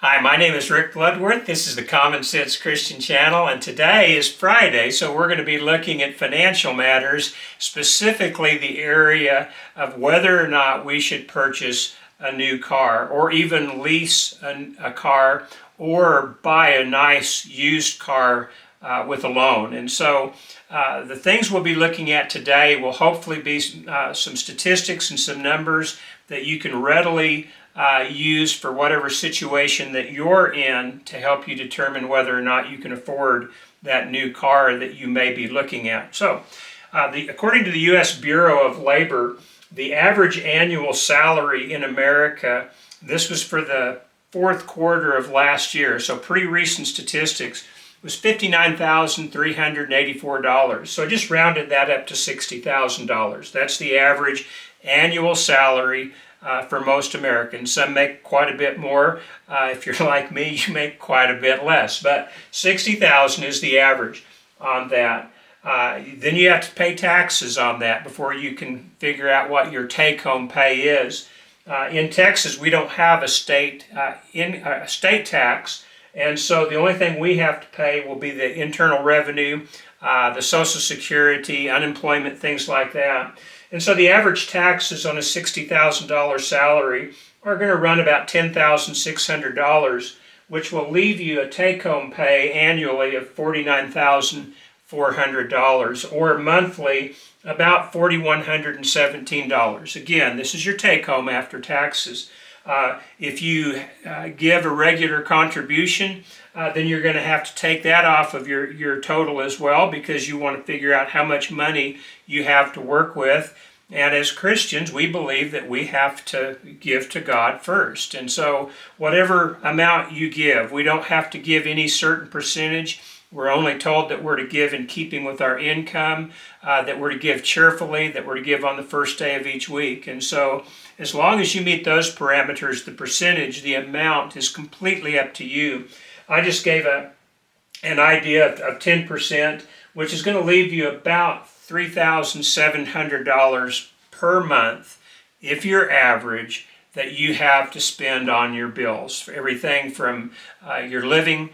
Hi, my name is Rick Bloodworth. This is the Common Sense Christian Channel, and today is Friday, so we're going to be looking at financial matters, specifically the area of whether or not we should purchase a new car, or even lease a car, or buy a nice used car with a loan. And so the things we'll be looking at today will hopefully be some statistics and some numbers that you can readily use for whatever situation that you're in to help you determine whether or not you can afford that new car that you may be looking at. So, according to the U.S. Bureau of Labor, the average annual salary in America, this was for the fourth quarter of last year, so pretty recent statistics, was $59,384. So I just rounded that up to $60,000. That's the average annual salary for most Americans. Some make quite a bit more. If you're like me, you make quite a bit less. But $60,000 is the average on that. Then you have to pay taxes on that before you can figure out what your take-home pay is. In Texas, we don't have a state tax, and so the only thing we have to pay will be the internal revenue, the Social Security, unemployment, things like that. And so the average taxes on a $60,000 salary are going to run about $10,600, which will leave you a take-home pay annually of $49,400, or monthly about $4,117. Again, this is your take-home after taxes. If you give a regular contribution, then you're going to have to take that off of your total as well, because you want to figure out how much money you have to work with. And as Christians, we believe that we have to give to God first. And so whatever amount you give, we don't have to give any certain percentage. We're only told that we're to give in keeping with our income, that we're to give cheerfully, that we're to give on the first day of each week. And so as long as you meet those parameters, the percentage, the amount is completely up to you. I just gave an idea of 10%, which is going to leave you about $3,700 per month, if you're average, that you have to spend on your bills, for everything from your living,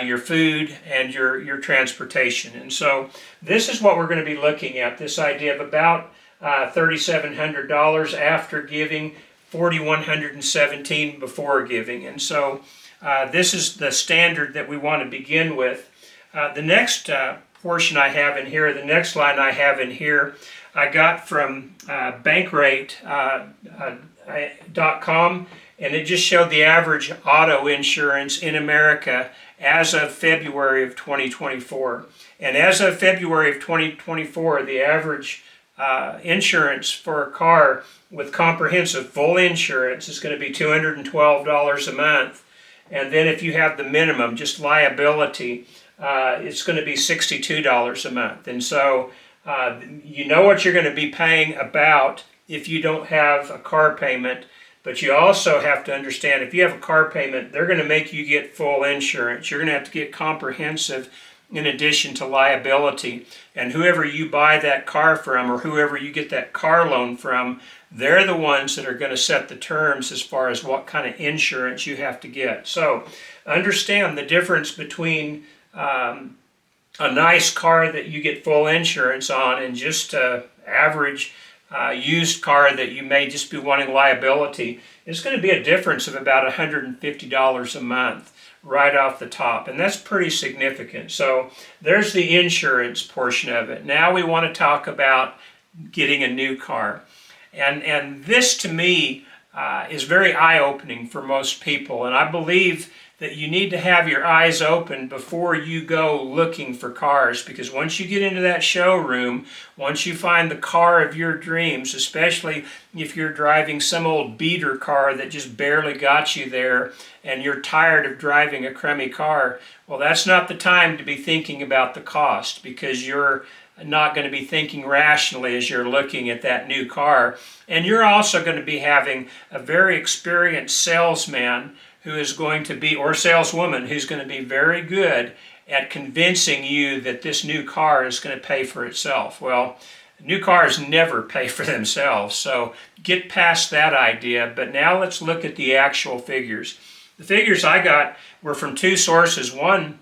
your food, and your transportation. And so this is what we're going to be looking at, this idea of about $3,700 after giving, $4,117 before giving. And so this is the standard that we want to begin with. The next portion I have in here, the next line I have in here, I got from bankrate.com, and it just showed the average auto insurance in America as of February of 2024. And as of February of 2024, the average insurance for a car with comprehensive full insurance is going to be $212 a month. And then if you have the minimum, just liability, it's going to be $62 a month. And so you know what you're going to be paying about if you don't have a car payment, but you also have to understand if you have a car payment, they're going to make you get full insurance. You're going to have to get comprehensive in addition to liability. And whoever you buy that car from, or whoever you get that car loan from, they're the ones that are going to set the terms as far as what kind of insurance you have to get. So understand the difference between a nice car that you get full insurance on and just an average used car that you may just be wanting liability. It's going to be a difference of about $150 a month right off the top, and that's pretty significant. So there's the insurance portion of it. Now we want to talk about getting a new car. And this to me is very eye-opening for most people, and I believe that you need to have your eyes open before you go looking for cars, because once you get into that showroom, once you find the car of your dreams, especially if you're driving some old beater car that just barely got you there and you're tired of driving a crummy car, well, that's not the time to be thinking about the cost, because you're not going to be thinking rationally as you're looking at that new car. And you're also going to be having a very experienced salesman who is going to be, or saleswoman, who's going to be very good at convincing you that this new car is going to pay for itself. Well, new cars never pay for themselves, so get past that idea. But now let's look at the actual figures. The figures I got were from two sources. One,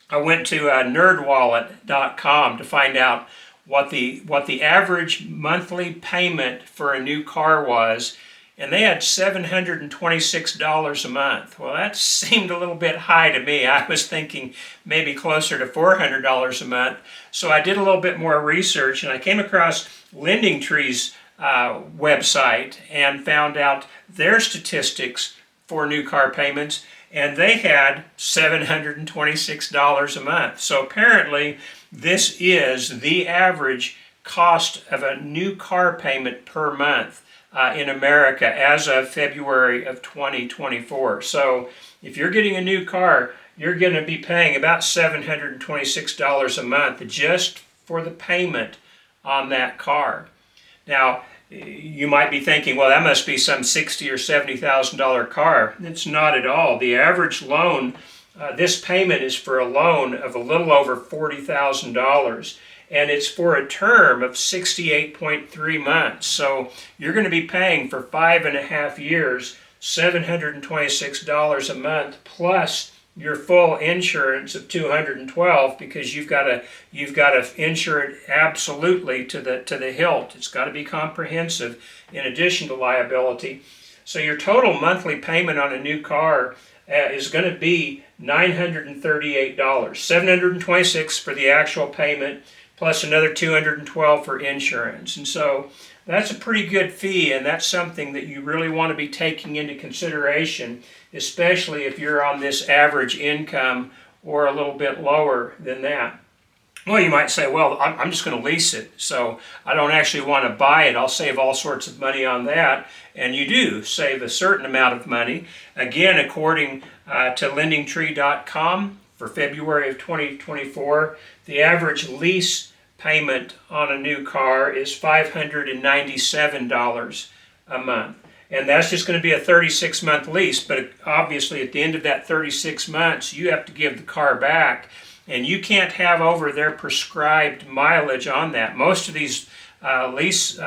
I went to nerdwallet.com to find out what the average monthly payment for a new car was, and they had $726 a month. Well, that seemed a little bit high to me. I was thinking maybe closer to $400 a month. So I did a little bit more research, and I came across LendingTree's website and found out their statistics for new car payments, and they had $726 a month. So apparently this is the average cost of a new car payment per month in America as of February of 2024. So if you're getting a new car, you're going to be paying about $726 a month just for the payment on that car. Now, you might be thinking, well, that must be some $60,000 or $70,000 car. It's not at all. The average loan, this payment is for a loan of a little over $40,000, and it's for a term of 68.3 months. So you're going to be paying for 5.5 years, $726 a month, plus your full insurance of $212, because you've got to insure it absolutely to the hilt. It's got to be comprehensive in addition to liability. So your total monthly payment on a new car is going to be $938, $726 for the actual payment, plus another $212 for insurance. And so that's a pretty good fee, and that's something that you really want to be taking into consideration, especially if you're on this average income or a little bit lower than that. Well, you might say, well, I'm just going to lease it, so I don't actually want to buy it. I'll save all sorts of money on that, and you do save a certain amount of money. Again, according to LendingTree.com, for February of 2024, the average lease payment on a new car is $597 a month. And that's just going to be a 36-month lease, but obviously at the end of that 36 months, you have to give the car back, and you can't have over their prescribed mileage on that. Most of these lease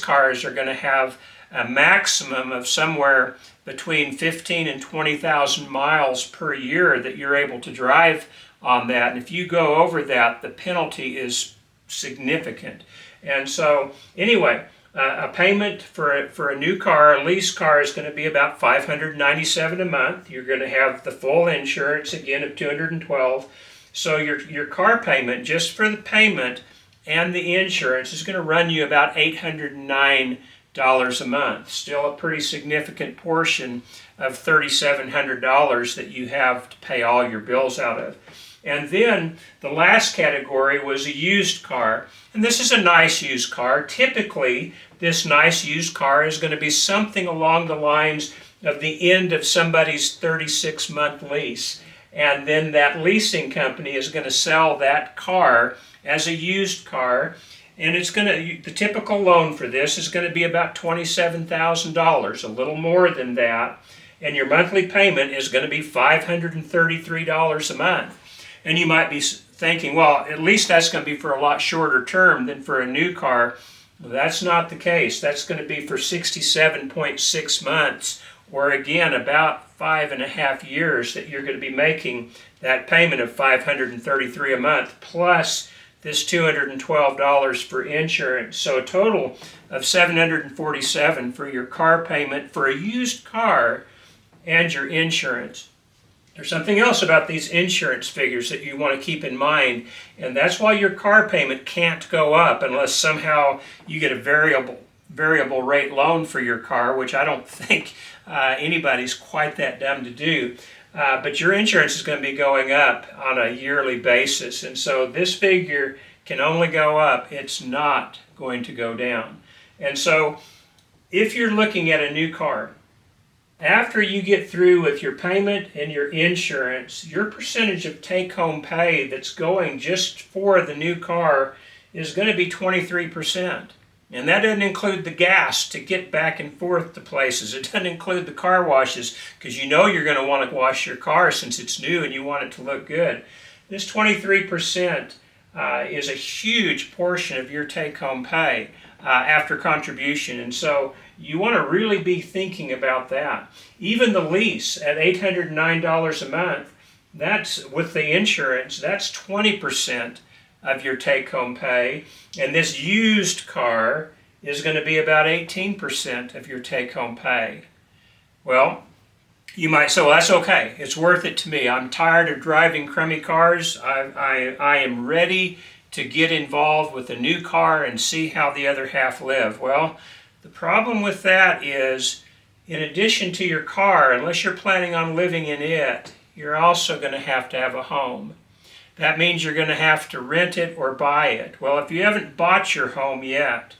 cars are going to have a maximum of somewhere between 15 and 20,000 miles per year that you're able to drive on that. And if you go over that, the penalty is significant. And so anyway, a payment for a new car, a lease car, is going to be about $597 a month. You're going to have the full insurance, again, of $212. So your car payment, just for the payment and the insurance, is going to run you about $809 a month. Still a pretty significant portion of $3,700 that you have to pay all your bills out of. And then the last category was a used car. And this is a nice used car. Typically, this nice used car is going to be something along the lines of the end of somebody's 36-month lease. And then that leasing company is going to sell that car as a used car. And it's going to, the typical loan for this is going to be about $27,000, a little more than that. And your monthly payment is going to be $533 a month. And you might be thinking, well, at least that's going to be for a lot shorter term than for a new car. Well, that's not the case. That's going to be for 67.6 months, or again, about 5.5 years that you're going to be making that payment of $533 a month, plus this $212 for insurance. So a total of $747 for your car payment for a used car and your insurance. There's something else about these insurance figures that you want to keep in mind, and that's why your car payment can't go up unless somehow you get a variable rate loan for your car, which I don't think anybody's quite that dumb to do. But your insurance is going to be going up on a yearly basis, and so this figure can only go up. It's not going to go down. And so if you're looking at a new car, after you get through with your payment and your insurance, your percentage of take-home pay that's going just for the new car is going to be 23%. And that doesn't include the gas to get back and forth to places. It doesn't include the car washes, because you know you're going to want to wash your car since it's new and you want it to look good. This 23% is a huge portion of your take-home pay after contribution. And so you want to really be thinking about that. Even the lease at $809 a month, that's with the insurance, that's 20% of your take-home pay. And this used car is going to be about 18% of your take-home pay. Well, you might say, well, that's okay. It's worth it to me. I'm tired of driving crummy cars. I am ready to get involved with a new car and see how the other half live. Well, the problem with that is, in addition to your car, unless you're planning on living in it, you're also going to have a home. That means you're going to have to rent it or buy it. Well, if you haven't bought your home yet,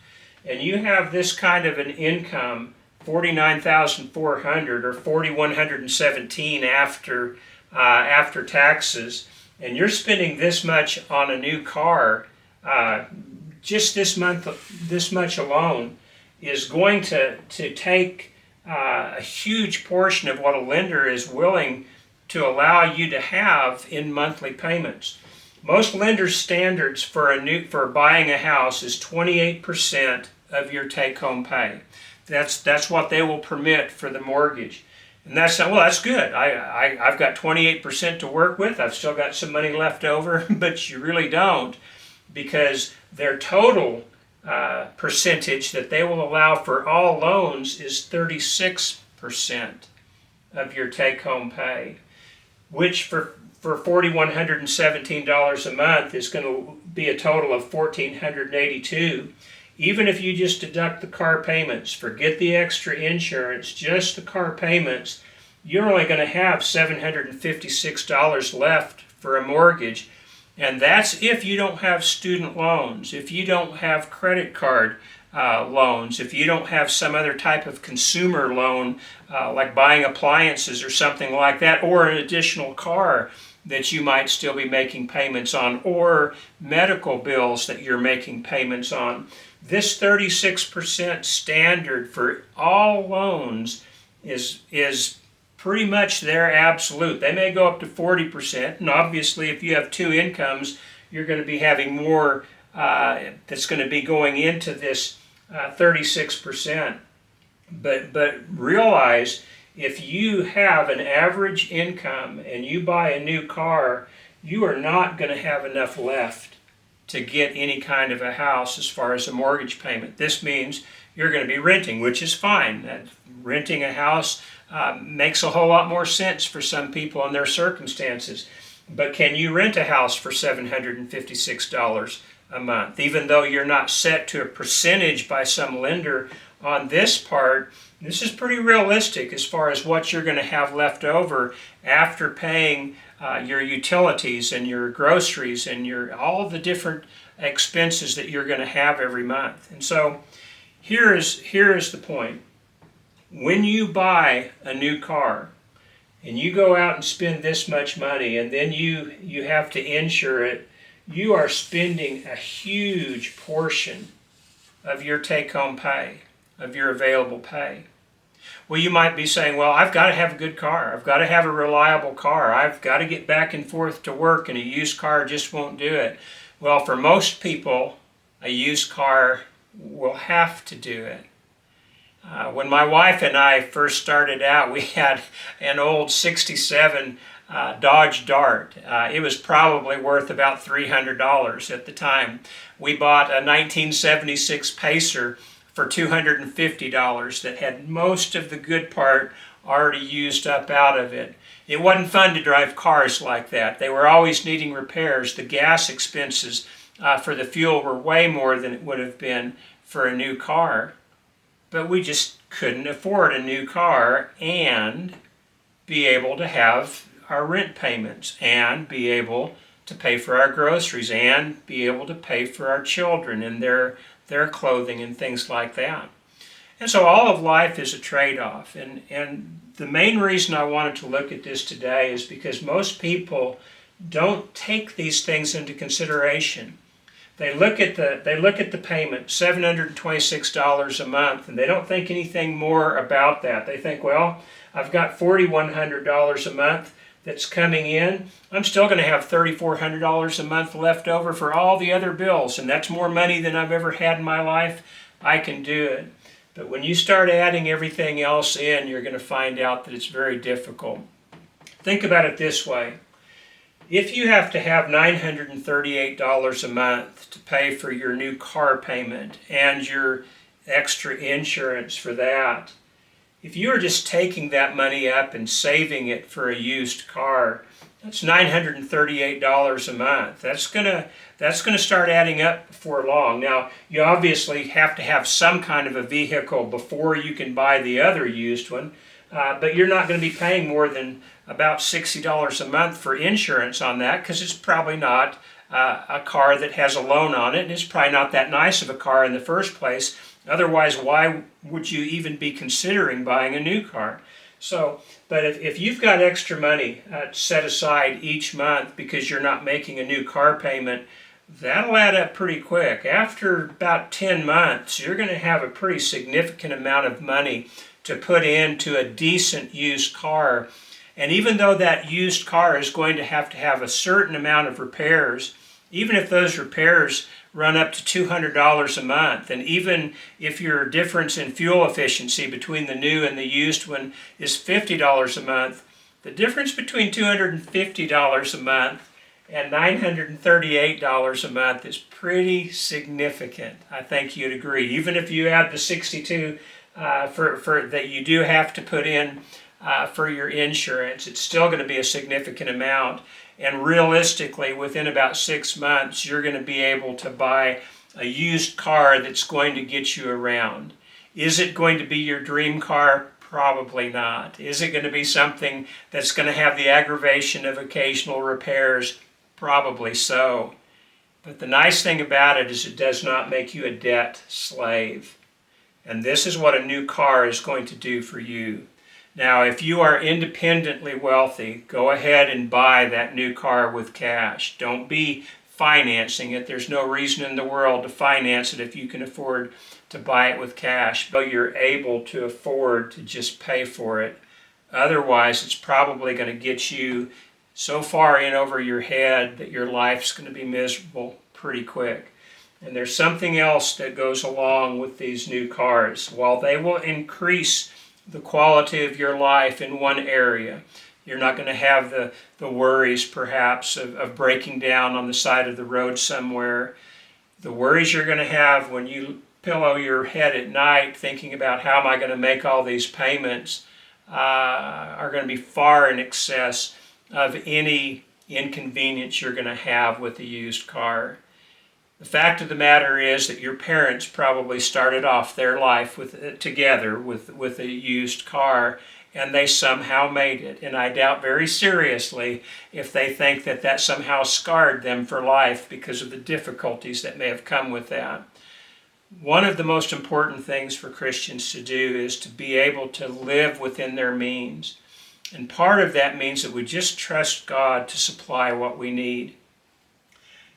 and you have this kind of an income, $49,400 or $4,117 after taxes, and you're spending this much on a new car, just this much alone is going to take a huge portion of what a lender is willing to allow you to have in monthly payments. Most lenders' standards for buying a house is 28% of your take-home pay. That's what they will permit for the mortgage. And that's good. I've got 28% to work with. I've still got some money left over, but you really don't, because their total percentage that they will allow for all loans is 36% of your take-home pay, which for $4,117 a month is going to be a total of $1,482. Even if you just deduct the car payments, forget the extra insurance, just the car payments, you're only going to have $756 left for a mortgage. And that's if you don't have student loans, if you don't have credit card loans, if you don't have some other type of consumer loan, like buying appliances or something like that, or an additional car that you might still be making payments on, or medical bills that you're making payments on. This 36% standard for all loans is pretty much their absolute. They may go up to 40%, and obviously if you have two incomes, you're going to be having more that's going to be going into this 36%. But realize, if you have an average income and you buy a new car, you are not going to have enough left to get any kind of a house as far as a mortgage payment. This means you're going to be renting, which is fine. Renting a house makes a whole lot more sense for some people in their circumstances. But can you rent a house for $756 a month? Even though you're not set to a percentage by some lender on this part, this is pretty realistic as far as what you're going to have left over after paying your utilities and your groceries and all the different expenses that you're going to have every month. And so here is the point. When you buy a new car and you go out and spend this much money, and then you have to insure it, you are spending a huge portion of your take-home pay, of your available pay. Well, you might be saying, well, I've got to have a good car. I've got to have a reliable car. I've got to get back and forth to work, and a used car just won't do it. Well, for most people, a used car will have to do it. When my wife and I first started out, we had an old 67 Dodge Dart. It was probably worth about $300 at the time. We bought a 1976 Pacer for $250 that had most of the good part already used up out of it. It wasn't fun to drive cars like that. They were always needing repairs. The gas expenses for the fuel were way more than it would have been for a new car. But we just couldn't afford a new car and be able to have our rent payments and be able to pay for our groceries and be able to pay for our children and their clothing and things like that. And so all of life is a trade-off. And the main reason I wanted to look at this today is because most people don't take these things into consideration. They look at the payment, $726 a month, and they don't think anything more about that. They think, well, I've got $4,100 a month that's coming in. I'm still going to have $3,400 a month left over for all the other bills, and that's more money than I've ever had in my life. I can do it. But when you start adding everything else in, you're going to find out that it's very difficult. Think about it this way. If you have to have $938 a month to pay for your new car payment and your extra insurance for that, if you are just taking that money up and saving it for a used car, that's $938 a month. That's gonna start adding up before long. Now, you obviously have to have some kind of a vehicle before you can buy the other used one, but you're not going to be paying more than about $60 a month for insurance on that, because it's probably not a car that has a loan on it, and it's probably not that nice of a car in the first place. Otherwise, why would you even be considering buying a new car? So, but if you've got extra money set aside each month because you're not making a new car payment, that'll add up pretty quick. After about 10 months, you're going to have a pretty significant amount of money to put into a decent used car. And even though that used car is going to have a certain amount of repairs, even if those repairs run up to $200 a month, and even if your difference in fuel efficiency between the new and the used one is $50 a month, the difference between $250 a month and $938 a month is pretty significant. I think you'd agree. Even if you add the $62 for that you do have to put in for your insurance, it's still going to be a significant amount. And realistically, within about 6 months, you're going to be able to buy a used car that's going to get you around. Is it going to be your dream car? Probably not. Is it going to be something that's going to have the aggravation of occasional repairs? Probably so. But the nice thing about it is it does not make you a debt slave. And this is what a new car is going to do for you. Now, if you are independently wealthy, go ahead and buy that new car with cash. Don't be financing it. There's no reason in the world to finance it if you can afford to buy it with cash, but you're able to afford to just pay for it. Otherwise, it's probably going to get you so far in over your head that your life's going to be miserable pretty quick. And there's something else that goes along with these new cars. While they will increase the quality of your life in one area, you're not going to have the worries perhaps of breaking down on the side of the road somewhere. The worries you're going to have when you pillow your head at night thinking about how am I going to make all these payments are going to be far in excess of any inconvenience you're going to have with a used car. The fact of the matter is that your parents probably started off their life together with a used car, and they somehow made it. And I doubt very seriously if they think that somehow scarred them for life because of the difficulties that may have come with that. One of the most important things for Christians to do is to be able to live within their means. And part of that means that we just trust God to supply what we need.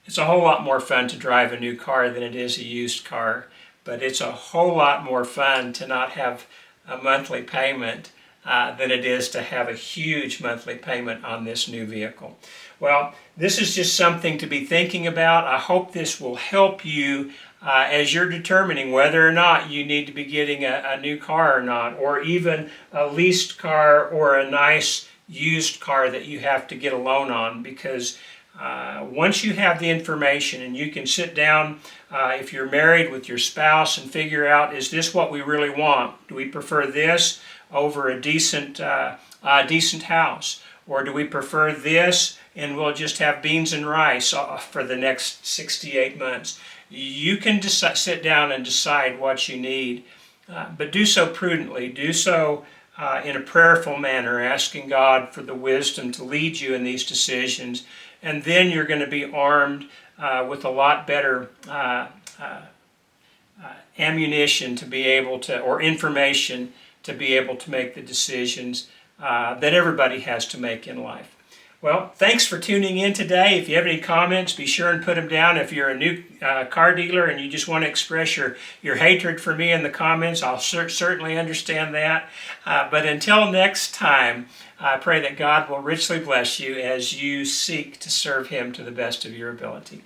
It's a whole lot more fun to drive a new car than it is a used car, but it's a whole lot more fun to not have a monthly payment than it is to have a huge monthly payment on this new vehicle. Well, this is just something to be thinking about. I hope this will help you as you're determining whether or not you need to be getting a new car or not, or even a leased car or a nice used car that you have to get a loan on, because once you have the information and you can sit down, if you're married, with your spouse and figure out, is this what we really want? Do we prefer this over a decent house? Or do we prefer this and we'll just have beans and rice for the next 68 months? You can sit down and decide what you need, but do so prudently. Do so in a prayerful manner, asking God for the wisdom to lead you in these decisions. And then you're going to be armed with a lot better ammunition to be able to, or information to be able to make the decisions that everybody has to make in life. Well, thanks for tuning in today. If you have any comments, be sure and put them down. If you're a new car dealer and you just want to express your hatred for me in the comments, I'll certainly understand that. But until next time, I pray that God will richly bless you as you seek to serve Him to the best of your ability.